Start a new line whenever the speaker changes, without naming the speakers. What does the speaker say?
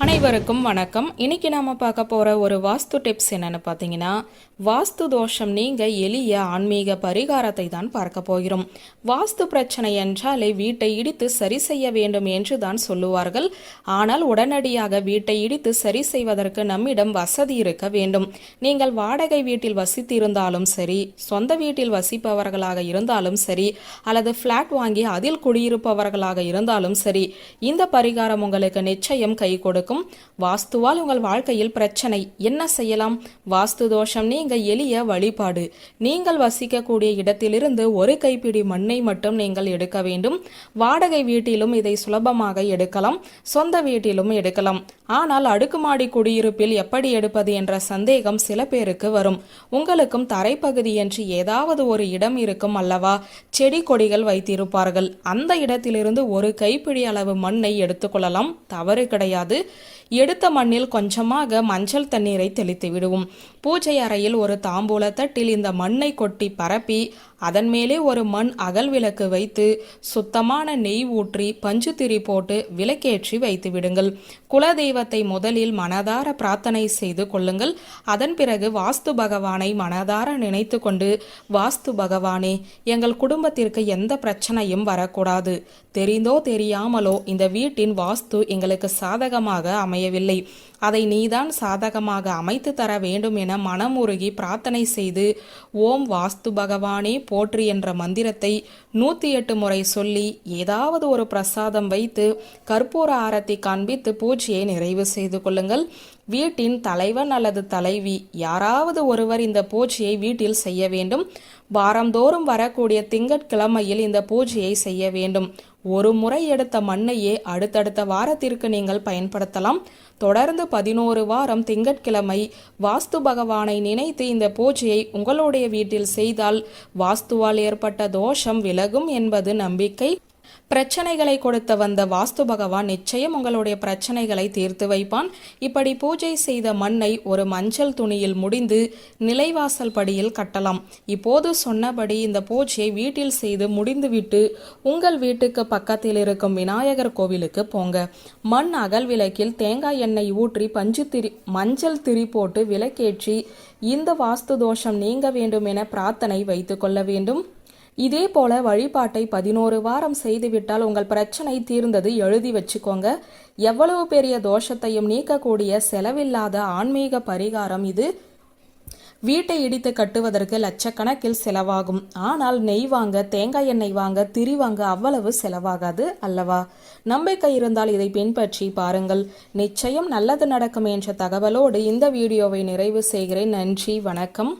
அனைவருக்கும் வணக்கம். இன்னைக்கு நாம பார்க்க போற ஒரு வாஸ்து டிப்ஸ் என்னன்னு பார்த்தீங்கன்னா, வாஸ்து தோஷம் நீங்க எளிய ஆன்மீக பரிகாரத்தை தான் பார்க்க போகிறோம். வாஸ்து பிரச்சனை என்றாலே வீட்டை இடித்து சரி செய்ய வேண்டும் என்று தான் சொல்லுவார்கள். ஆனால் உடனடியாக வீட்டை இடித்து சரி செய்வதற்கு நம்மிடம் வசதி இருக்க வேண்டும். நீங்கள் வாடகை வீட்டில் வசித்திருந்தாலும் சரி, சொந்த வீட்டில் வசிப்பவர்களாக இருந்தாலும் சரி, அல்லது பிளாட் வாங்கி அதில் குடியிருப்பவர்களாக இருந்தாலும் சரி, இந்த பரிகாரம் உங்களுக்கு நிச்சயம் கை கொடுக்கும். வாஸ்துவால் உங்கள் வாழ்க்கையில் பிரச்சனை என்ன செய்யலாம்? வாஸ்து தோஷம் நீங்க எளிய வழிபாடு. நீங்கள் வசிக்கக்கூடிய இடத்திலிருந்து ஒரு கைப்பிடி மண்ணை மட்டும் நீங்கள் எடுக்க வேண்டும். வாடகை வீட்டிலும் இதை சுலபமாக எடுக்கலாம், சொந்த வீட்டிலும் எடுக்கலாம். ஆனால் அடுக்குமாடி குடியிருப்பில் எப்படி எடுப்பது என்ற சந்தேகம் சில பேருக்கு வரும். உங்களுக்கும் தரைப்பகுதி என்று ஏதாவது ஒரு இடம் இருக்கும் அல்லவா? செடி கொடிகள் வைத்திருப்பார்கள். அந்த இடத்திலிருந்து ஒரு கைப்பிடி அளவு மண்ணை எடுத்துக்கொள்ளலாம், தவறு கிடையாது. எடுத்த மண்ணில் கொஞ்சமாக மஞ்சள் தண்ணீரை தெளித்து விடுவோம். பூஜை அறையில் ஒரு தாம்பூல தட்டில் இந்த மண்ணை கொட்டி பரப்பி அதன் மேலே ஒரு மண் அகல் விளக்கு வைத்து சுத்தமான நெய் ஊற்றி பஞ்சுத்திரி போட்டு விளக்கேற்றி வைத்து விடுங்கள். குலதெய்வத்தை முதலில் மனதார பிரார்த்தனை செய்து கொள்ளுங்கள். அதன் பிறகு வாஸ்து பகவானை மனதார நினைத்து கொண்டு, வாஸ்து பகவானே, எங்கள் குடும்பத்திற்கு எந்த பிரச்சனையும் வரக்கூடாது. தெரிந்தோ தெரியாமலோ இந்த வீட்டின் வாஸ்து எங்களுக்கு சாதகமாக அமையவில்லை. அதை நீதான் சாதகமாக அமைத்து தர வேண்டும் என மனமுருகி பிரார்த்தனை செய்து, ஓம் வாஸ்து பகவானே போற்றி என்ற மந்திரத்தை 108 முறை சொல்லி ஏதாவது ஒரு பிரசாதம் வைத்து கற்பூர ஆரத்தி காண்பித்து பூஜையை நிறைவு செய்து கொள்ளுங்கள். வீட்டின் தலைவன் அல்லது தலைவி யாராவது ஒருவர் இந்த பூஜையை வீட்டில் செய்ய வேண்டும். வாரந்தோறும் வரக்கூடிய திங்கட்கிழமையில் இந்த பூஜையை செய்ய வேண்டும். ஒரு முறை எடுத்த மண்ணையே அடுத்தடுத்த வாரத்திற்கு நீங்கள் பயன்படுத்தலாம். தொடர்ந்து 11 வாரம் திங்கட்கிழமை வாஸ்து பகவானை நினைத்து இந்த பூஜையை உங்களுடைய வீட்டில் செய்தால் வாஸ்துவால் ஏற்பட்ட தோஷம் விலகும் என்பது நம்பிக்கை. பிரச்சனைகளை கொடுத்த வந்த வாஸ்து பகவான் நிச்சயம் உங்களுடைய பிரச்சனைகளை தீர்த்து வைப்பான். இப்படி பூஜை செய்த மண்ணை ஒரு மஞ்சள் துணியில் முடிந்து நிலைவாசல் படியில் கட்டலாம். இப்போது சொன்னபடி இந்த பூஜையை வீட்டில் செய்து முடிந்துவிட்டு உங்கள் வீட்டுக்கு பக்கத்தில் இருக்கும் விநாயகர் கோவிலுக்கு போங்க. மண் அகல் விளக்கில் தேங்காய் எண்ணெய் ஊற்றி மஞ்சள் திரி போட்டு விளக்கேற்றி இந்த வாஸ்து தோஷம் நீங்க வேண்டும் என பிரார்த்தனை வைத்து கொள்ள வேண்டும். இதே போல வழிபாட்டை 11 வாரம் செய்துவிட்டால் உங்கள் பிரச்சனை தீர்ந்தது எழுதி வச்சுக்கோங்க. எவ்வளவு பெரிய தோஷத்தையும் நீக்கக்கூடிய செலவில்லாத ஆன்மீக பரிகாரம் இது. வீட்டை இடித்து கட்டுவதற்கு லட்சக்கணக்கில் செலவாகும். ஆனால் நெய் வாங்க, தேங்காய் எண்ணெய் வாங்க, திரி வாங்க அவ்வளவு செலவாகாது அல்லவா? நம்பிக்கை இருந்தால் இதை பின்பற்றி பாருங்கள். நிச்சயம் நல்லது நடக்கும் என்ற தகவலோடு இந்த வீடியோவை நிறைவு செய்கிறேன். நன்றி, வணக்கம்.